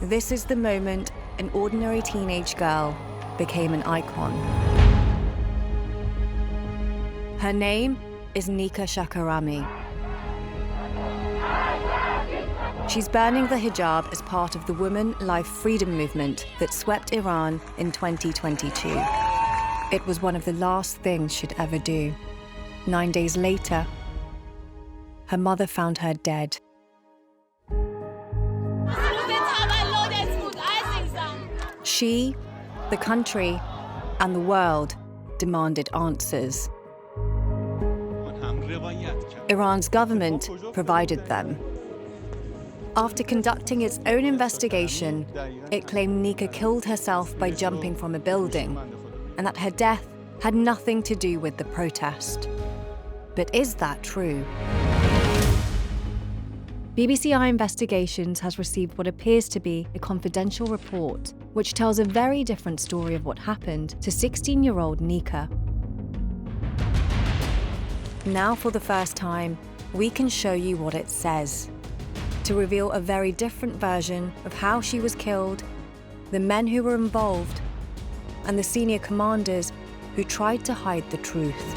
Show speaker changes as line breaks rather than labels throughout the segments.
This is the moment an ordinary teenage girl became an icon. Her name is Nika Shakarami. She's burning the hijab as part of the Women Life Freedom movement that swept Iran in 2022. It was one of the last things she'd ever do. 9 days later, her mother found her dead. She, the country, and the world demanded answers. Iran's government provided them. After conducting its own investigation, it claimed Nika killed herself by jumping from a building, and that her death had nothing to do with the protest. But is that true? BBC Investigations has received what appears to be a confidential report, which tells a very different story of what happened to 16-year-old Nika. Now, for the first time, we can show you what it says, to reveal a very different version of how she was killed, the men who were involved, and the senior commanders who tried to hide the truth.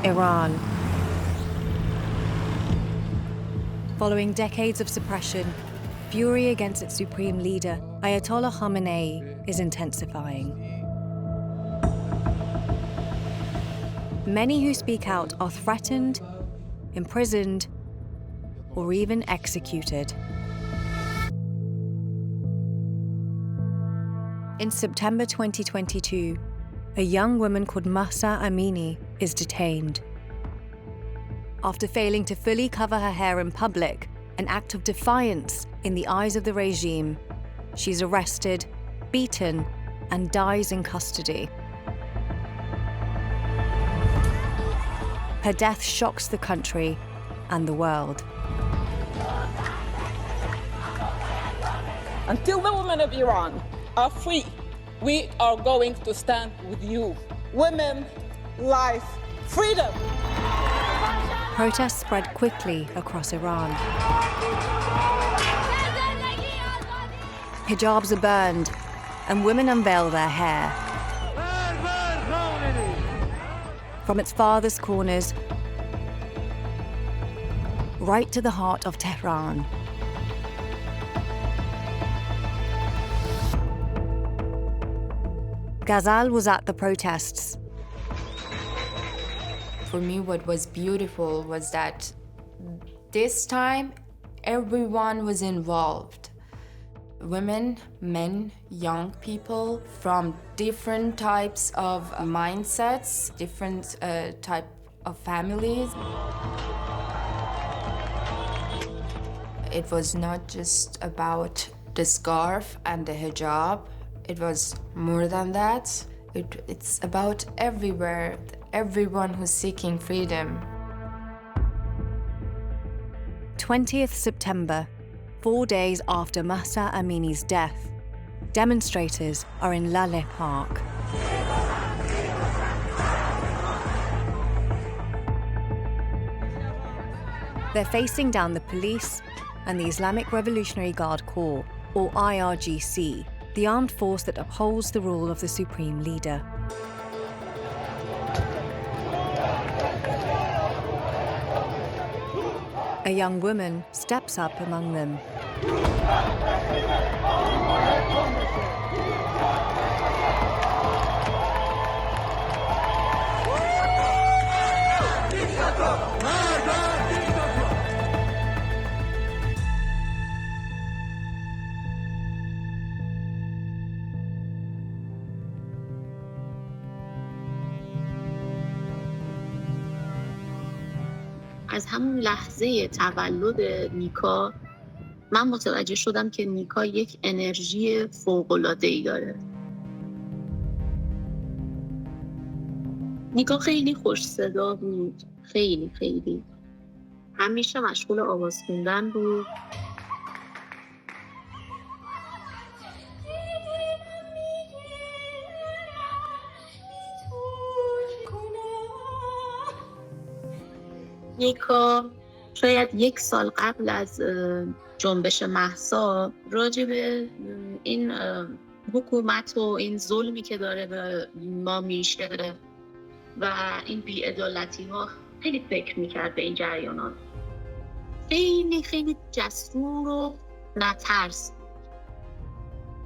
Iran. Following decades of suppression, fury against its supreme leader, Ayatollah Khamenei, is intensifying. Many who speak out are threatened, imprisoned, or even executed. In September 2022, a young woman called Mahsa Amini is detained. After failing to fully cover her hair in public, an act of defiance in the eyes of the regime, she's arrested, beaten, and dies in custody. Her death shocks the country and the world.
Until the women of Iran are free, we are going to stand with you. Women, life, freedom.
Protests spread quickly across Iran. Hijabs are burned, and women unveil their hair. From its farthest corners, right to the heart of Tehran. Ghazal was at the protests.
For me, what was beautiful was that this time, everyone was involved. Women, men, young people from different types of mindsets, different type of families. It was not just about the scarf and the hijab. It was more than that. It's about everywhere, everyone who's seeking freedom.
20th September, 4 days after Mahsa Amini's death, demonstrators are in Laleh Park. They're facing down the police and the Islamic Revolutionary Guard Corps, or IRGC, the armed force that upholds the rule of the supreme leader. A young woman steps up among them.
از همون لحظه تولد نیکا من متوجه شدم که نیکا یک انرژی فوق‌العاده‌ای داره. نیکا خیلی خوش صدا بود، خیلی همیشه مشغول آواز خوندن بود. نیکا شاید 1 سال قبل از جنبش مهسا راجع به این حکومت و این ظلمی که داره به ما میشه و این بی‌عدالتی ها خیلی فکر میکرد به این جریانات. خیلی خیلی جسور و نترس.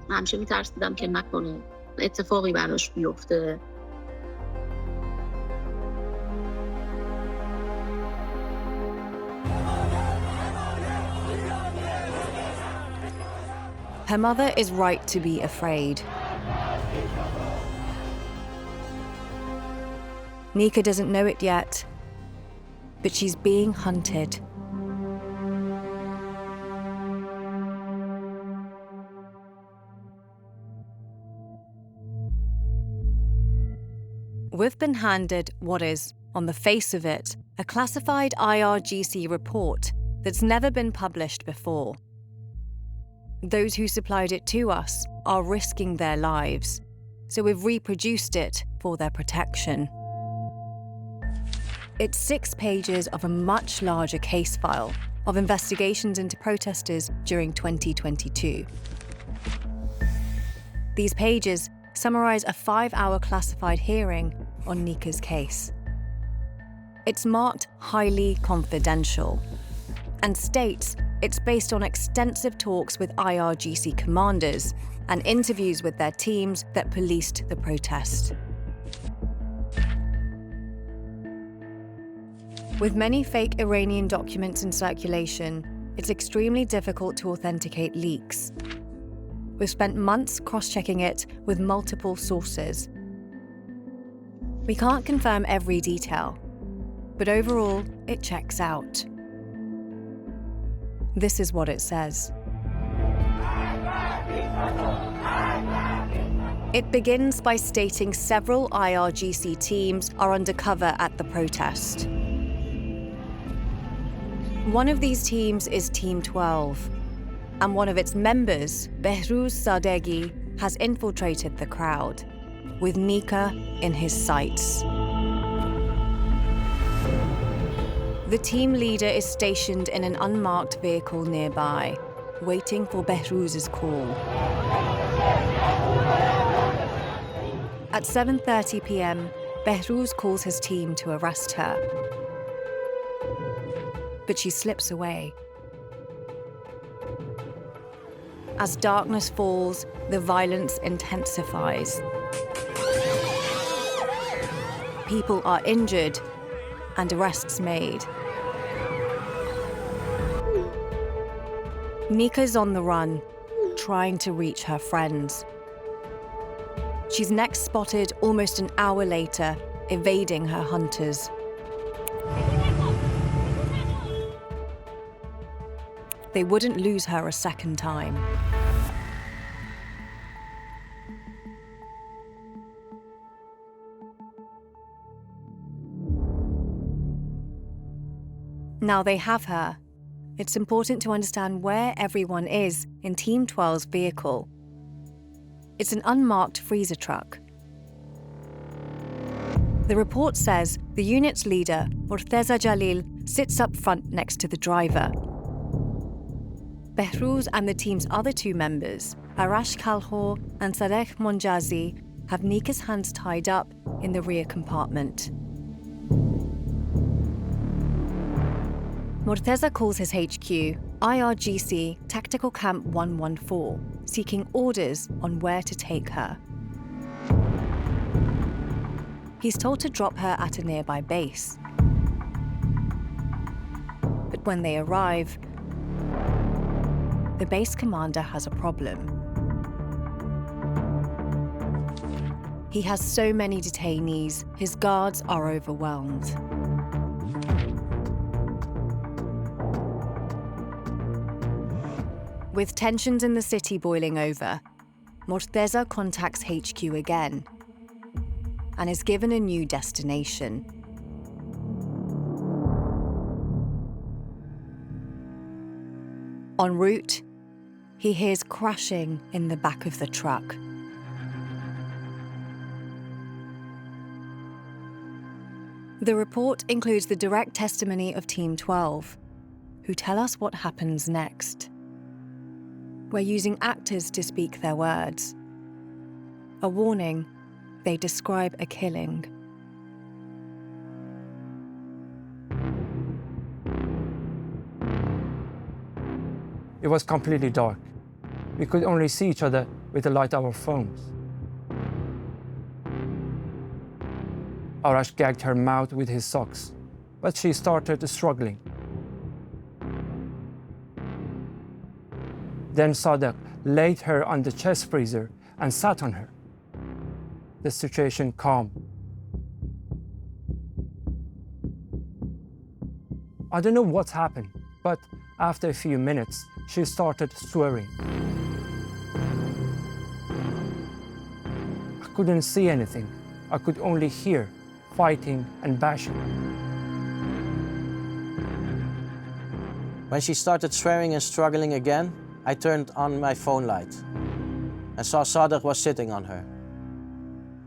همیشه میترسیدم که نکنه اتفاقی براش بیفته.
Her mother is right to be afraid. Nika doesn't know it yet, but she's being hunted. We've been handed what is, on the face of it, a classified IRGC report that's never been published before. Those who supplied it to us are risking their lives, so we've reproduced it for their protection. It's 6 pages of a much larger case file of investigations into protesters during 2022. These pages summarise a 5-hour classified hearing on Nika's case. It's marked highly confidential and states it's based on extensive talks with IRGC commanders and interviews with their teams that policed the protest. With many fake Iranian documents in circulation, it's extremely difficult to authenticate leaks. We've spent months cross-checking it with multiple sources. We can't confirm every detail, but overall, it checks out. This is what it says. It begins by stating several IRGC teams are undercover at the protest. One of these teams is Team 12, and one of its members, Behrouz Sadeghi, has infiltrated the crowd, with Nika in his sights. The team leader is stationed in an unmarked vehicle nearby, waiting for Behrouz's call. At 7:30 p.m, Behrouz calls his team to arrest her. But she slips away. As darkness falls, the violence intensifies. People are injured and arrests made. Nika's on the run, trying to reach her friends. She's next spotted almost an hour later, evading her hunters. They wouldn't lose her a second time. Now they have her. It's important to understand where everyone is in Team 12's vehicle. It's an unmarked freezer truck. The report says the unit's leader, Morteza Jalil, sits up front next to the driver. Behrouz and the team's other 2 members, Arash Kalhor and Sadegh Monjazi, have Nika's hands tied up in the rear compartment. Morteza calls his HQ, IRGC Tactical Camp 114, seeking orders on where to take her. He's told to drop her at a nearby base. But when they arrive, the base commander has a problem. He has so many detainees, his guards are overwhelmed. With tensions in the city boiling over, Morteza contacts HQ again and is given a new destination. En route, he hears crashing in the back of the truck. The report includes the direct testimony of Team 12, who tell us what happens next. We're using actors to speak their words. A warning, they describe a killing.
It was completely dark. We could only see each other with the light of our phones. Arash gagged her mouth with his socks, but she started struggling. Then Sadek laid her on the chest freezer and sat on her. The situation calmed. I don't know what's happened, but after a few minutes, she started swearing. I couldn't see anything. I could only hear fighting and bashing.
When she started swearing and struggling again, I turned on my phone light and saw Sadek was sitting on her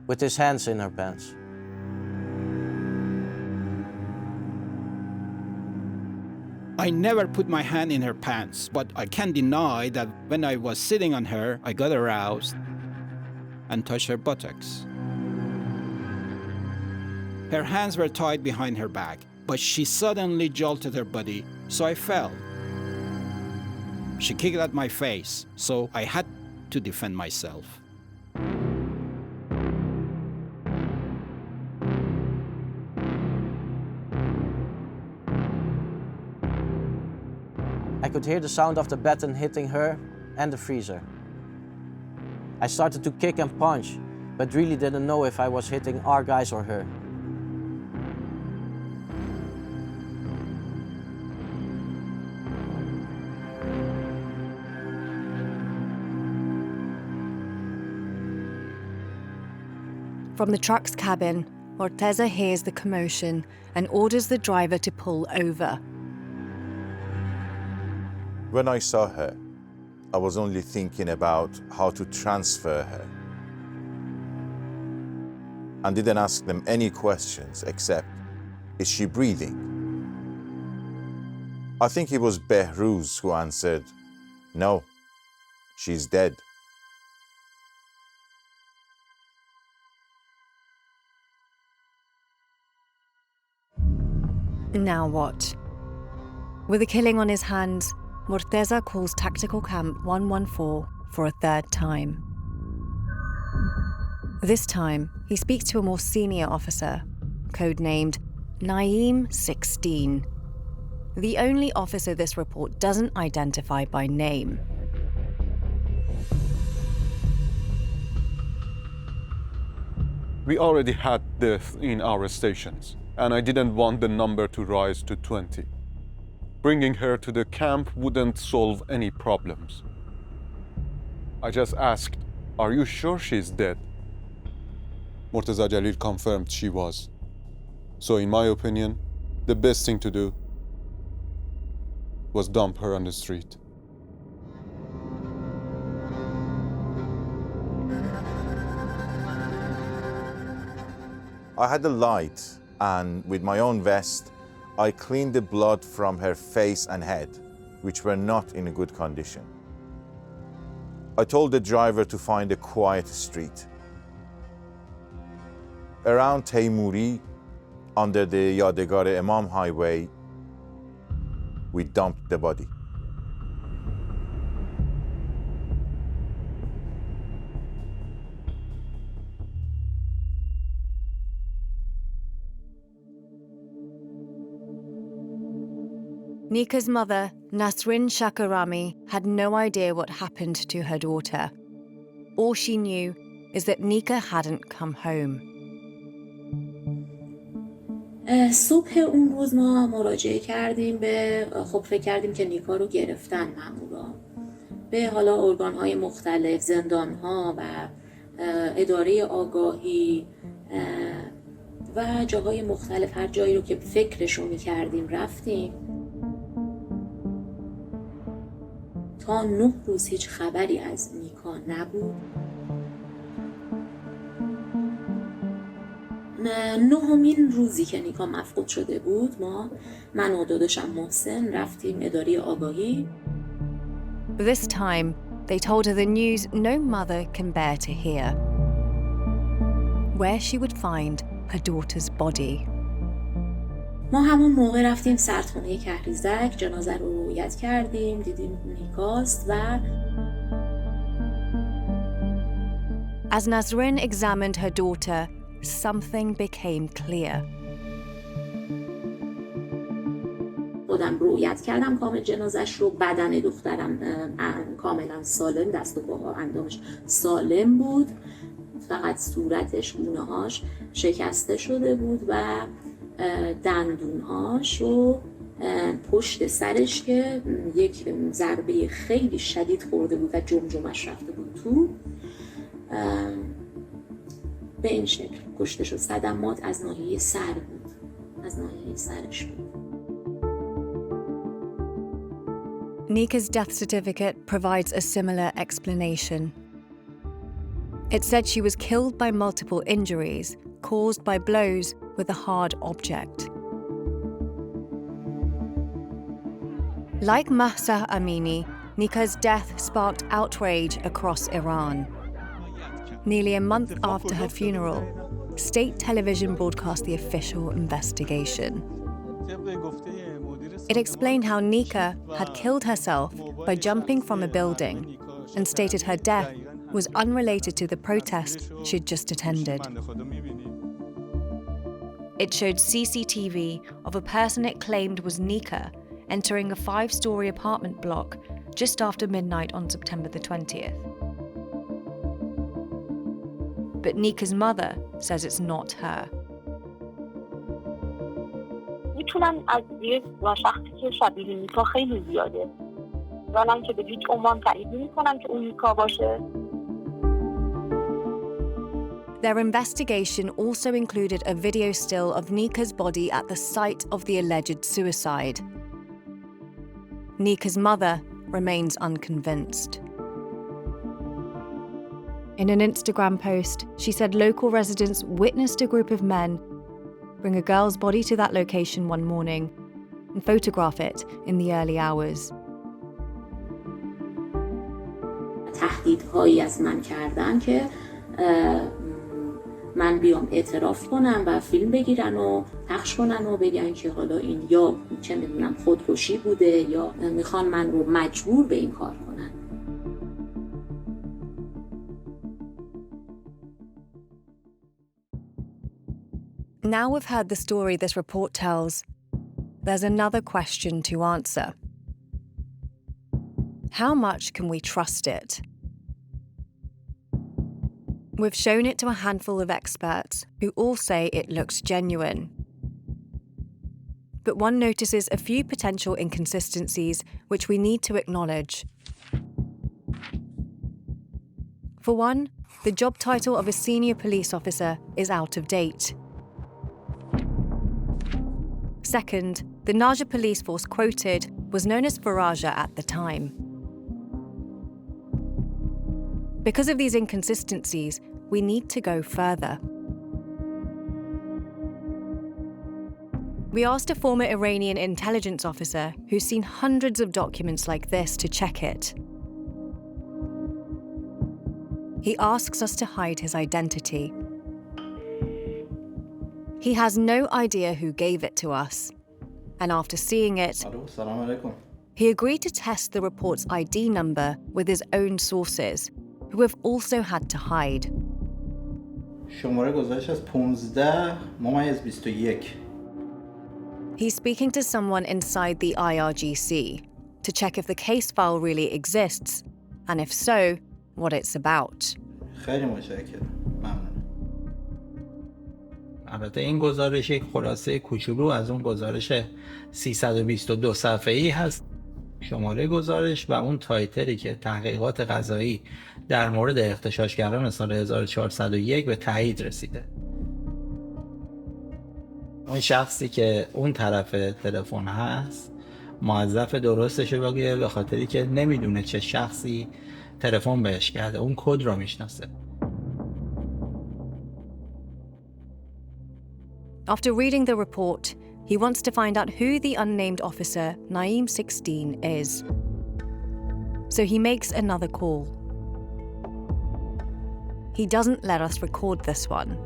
with his hands in her pants.
I never put my hand in her pants, but I can't deny that when I was sitting on her, I got aroused and touched her buttocks. Her hands were tied behind her back, but she suddenly jolted her body, so I fell. She kicked at my face, so I had to defend myself.
I could hear the sound of the baton hitting her and the freezer. I started to kick and punch, but really didn't know if I was hitting our guys or her.
From the truck's cabin, Morteza hears the commotion and orders the driver to pull over.
When I saw her, I was only thinking about how to transfer her and didn't ask them any questions except, is she breathing? I think it was Behruz who answered, no, she's dead.
Now what? With the killing on his hands, Morteza calls Tactical Camp 114 for a third time. This time, he speaks to a more senior officer, codenamed Naeem 16, the only officer this report doesn't identify by name.
We already had death in our stations, and I didn't want the number to rise to 20. Bringing her to the camp wouldn't solve any problems. I just asked, are you sure she's dead? Morteza Jalil confirmed she was. So in my opinion, the best thing to do was dump her on the street.
I had a light, and with my own vest, I cleaned the blood from her face and head, which were not in a good condition. I told the driver to find a quiet street. Around Taimuri, under the Yadegar Imam Highway, we dumped the body.
Nika's mother, Nasrin Shakarami, had no idea what happened to her daughter. All she knew is that Nika hadn't come home.
صبح اون روز ما مراجعه کردیم به خب فکر کردیم که نیکا رو گرفتن مامورا به حالا ارگان‌های مختلف زندان‌ها و اداره آگاهی و جاهای مختلف هر جایی رو که فکرشو می‌کردیم رفتیم تا 9 روز هیچ خبری از نیکا نبود. 9مین روزی که نیکا مفقود شده بود، من و داداشم محسن رفتیم اداره آگاهی.
This time, they told her the news no mother can bear to hear. Where she would find her daughter's body.
ما همون موقع رفتیم سردخونه کهریزک، جنازه رو رویت کردیم، دیدیم نیکاست و
As Nazrin examined her daughter, something became clear.
خودم رویت کردم کامل جنازش رو. بدن دخترم کاملا سالم، دست و پاها اندامش سالم بود، فقط صورتش، گونه‌هاش شکسته شده بود و دندونهاش و پشت سرش که یک ضربه خیلی شدید خورده بود و جمجمش رفته بود تو، به این شکل کشته شد. صدمات از ناحیه سر بود، از ناحیه سرش بود.
Nika's death certificate provides a similar explanation. It said she was killed by multiple injuries caused by blows with a hard object. Like Mahsa Amini, Nika's death sparked outrage across Iran. Nearly a month after her funeral, state television broadcast the official investigation. It explained how Nika had killed herself by jumping from a building and stated her death was unrelated to the protest she'd just attended. It showed CCTV of a person it claimed was Nika entering a 5-story apartment block just after midnight on September the 20th. But Nika's mother says it's not her.
میتونم از یک شخصی که شبیه نیکا خیلی زیاده، ولی که به هیچ عنوان تایید نمی‌کنم که اون نیکا باشه.
Their investigation also included a video still of Nika's body at the site of the alleged suicide. Nika's mother remains unconvinced. In an Instagram post, she said local residents witnessed a group of men bring a girl's body to that location one morning and photograph it in the early hours.
تهدیدهایی از من کردن که من بیام اعتراف کنم و فیلم بگیرن و پخش کنن و بگن که حالا این یا چه میدونم خودکشی بوده یا میخوان من رو مجبور به این کار کنن.
Now we've heard the story this report tells, there's another question to answer. How much can we trust it? We've shown it to a handful of experts who all say it looks genuine. But one notices a few potential inconsistencies which we need to acknowledge. For one, the job title of a senior police officer is out of date. Second, the Naja police force quoted was known as Faraja at the time. Because of these inconsistencies, we need to go further. We asked a former Iranian intelligence officer who's seen hundreds of documents like this to check it. He asks us to hide his identity. He has no idea who gave it to us, and after seeing it, he agreed to test the report's ID number with his own sources, who have also had to hide. He's speaking to someone inside the IRGC to check if the case file really exists, and if so, what it's about.
البته این گزارش یک خلاصه کوچولو از اون گزارش 322 صفحه‌ای هست. شماره گزارش و اون تایتلی که تحقیقات قضایی در مورد اغتشاشگران سال 1401 به تایید رسیده. اون شخصی که اون طرف تلفن هست موظف درستش رو بگه، به خاطری که نمیدونه چه شخصی تلفن بهش کرده، اون کد رو میشناسه.
After reading the report, he wants to find out who the unnamed officer, Naeem 16, is. So he makes another call. He doesn't let us record this one.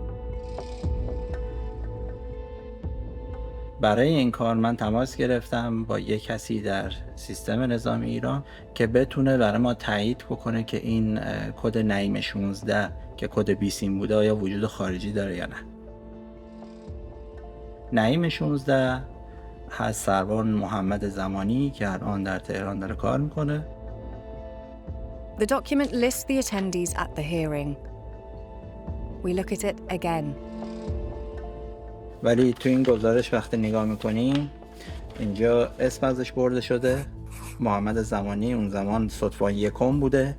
برای این کار من تماس گرفتم با یک کسی در سیستم نظامی ایران که بتونه برای ما تایید بکنه که این کد نعیم 16 که کد 20 بوده آیا وجود خارجی داره یا نه. نعیم 16 هست سرباز محمد زمانی که الان در تهران داره کار میکنه.
The document lists the attendees at the hearing. We look at it again.
ولی تو این گزارش وقتی نگاه میکنیم اینجا اسم ازش برده شده محمد زمانی، اون زمان صدفان یکم بوده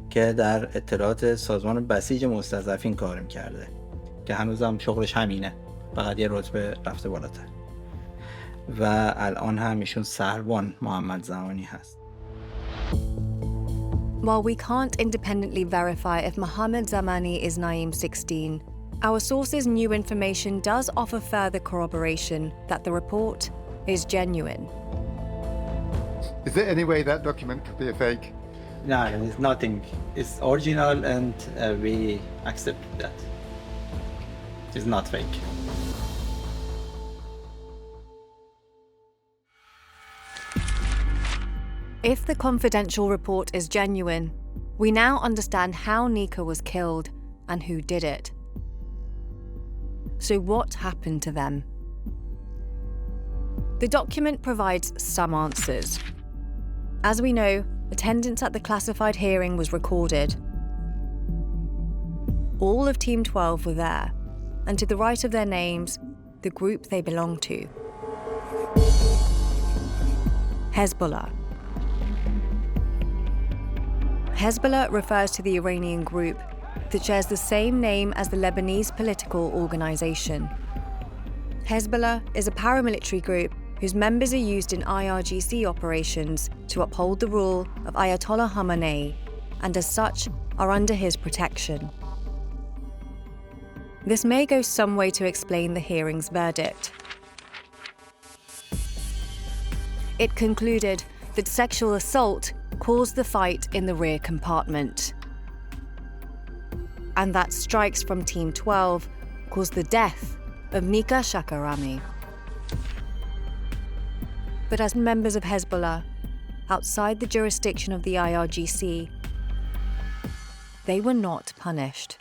که در اطلاعات سازمان بسیج مستضعفین کار میکرده که هنوزم شغلش همینه، فقط یه رتبه رفته بالاتر و الان هم ایشون سروان محمد زمانی هست.
While we can't independently verify if Mohammed Zamani is Naeem 16, our source's new information does offer further corroboration that the report is genuine.
Is there any way that document could be a fake?
No, it's nothing. It's original and we accept that. It's not fake.
If the confidential report is genuine, we now understand how Nika was killed and who did it. So what happened to them? The document provides some answers. As we know, attendance at the classified hearing was recorded. All of Team 12 were there, and to the right of their names, the group they belong to. Hezbollah. Hezbollah refers to the Iranian group that shares the same name as the Lebanese political organization. Hezbollah is a paramilitary group whose members are used in IRGC operations to uphold the rule of Ayatollah Khamenei, and as such are under his protection. This may go some way to explain the hearing's verdict. It concluded that sexual assault caused the fight in the rear compartment, and that strikes from Team 12 caused the death of Nika Shakarami. But as members of Hezbollah, outside the jurisdiction of the IRGC, they were not punished.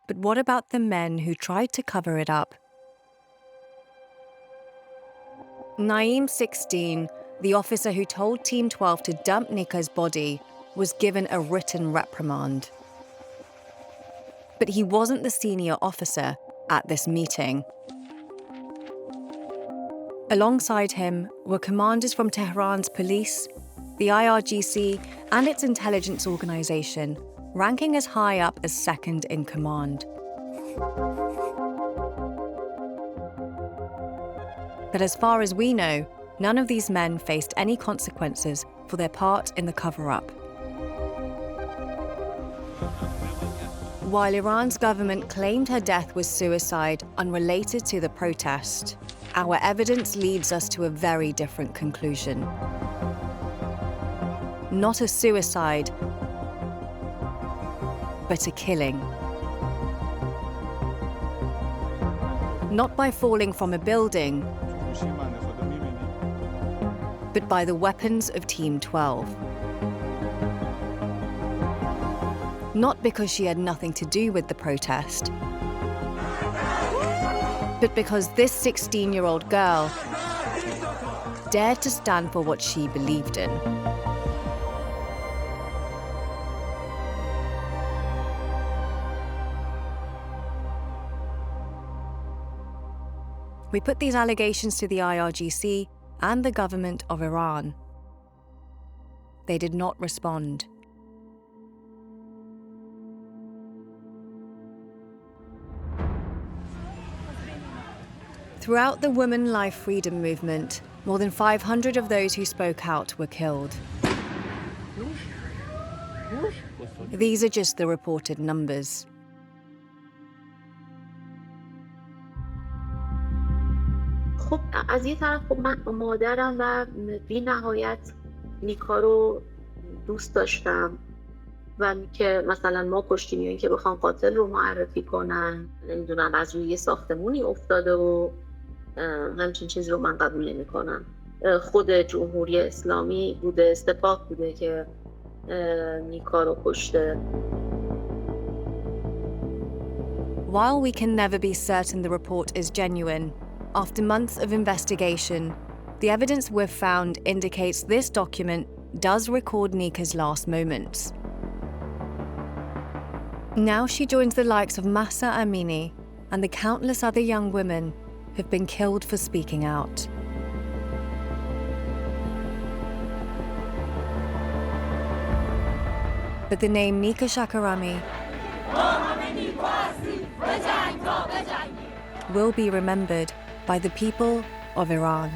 But what about the men who tried to cover it up? Naeem 16, the officer who told Team 12 to dump Nika's body, was given a written reprimand. But he wasn't the senior officer at this meeting. Alongside him were commanders from Tehran's police, the IRGC, and its intelligence organization, ranking as high up as second in command. But as far as we know, none of these men faced any consequences for their part in the cover-up. While Iran's government claimed her death was suicide unrelated to the protest, our evidence leads us to a very different conclusion. Not a suicide, but a killing. Not by falling from a building, but by the weapons of Team 12. Not because she had nothing to do with the protest, but because this 16-year-old girl dared to stand for what she believed in. We put these allegations to the IRGC and the government of Iran. They did not respond. Throughout the Women Life Freedom movement, more than 500 of those who spoke out were killed. These are just the reported numbers.
خب از یه طرف خب من مادرم و بی نهایت نیکا رو دوست داشتم و که مثلا ما کشتیم یا اینکه بخوام قاتل رو معرفی کنن، نمیدونم از روی یه ساختمونی افتاده و همچین چیز رو من قبول نمی کنم. خود جمهوری اسلامی بوده، سپاه بوده که نیکا رو کشته.
While we can never be certain the report is genuine, after months of investigation, the evidence we've found indicates this document does record Nika's last moments. Now she joins the likes of Mahsa Amini and the countless other young women who've been killed for speaking out. But the name Nika Shakarami will be remembered by the people of Iran.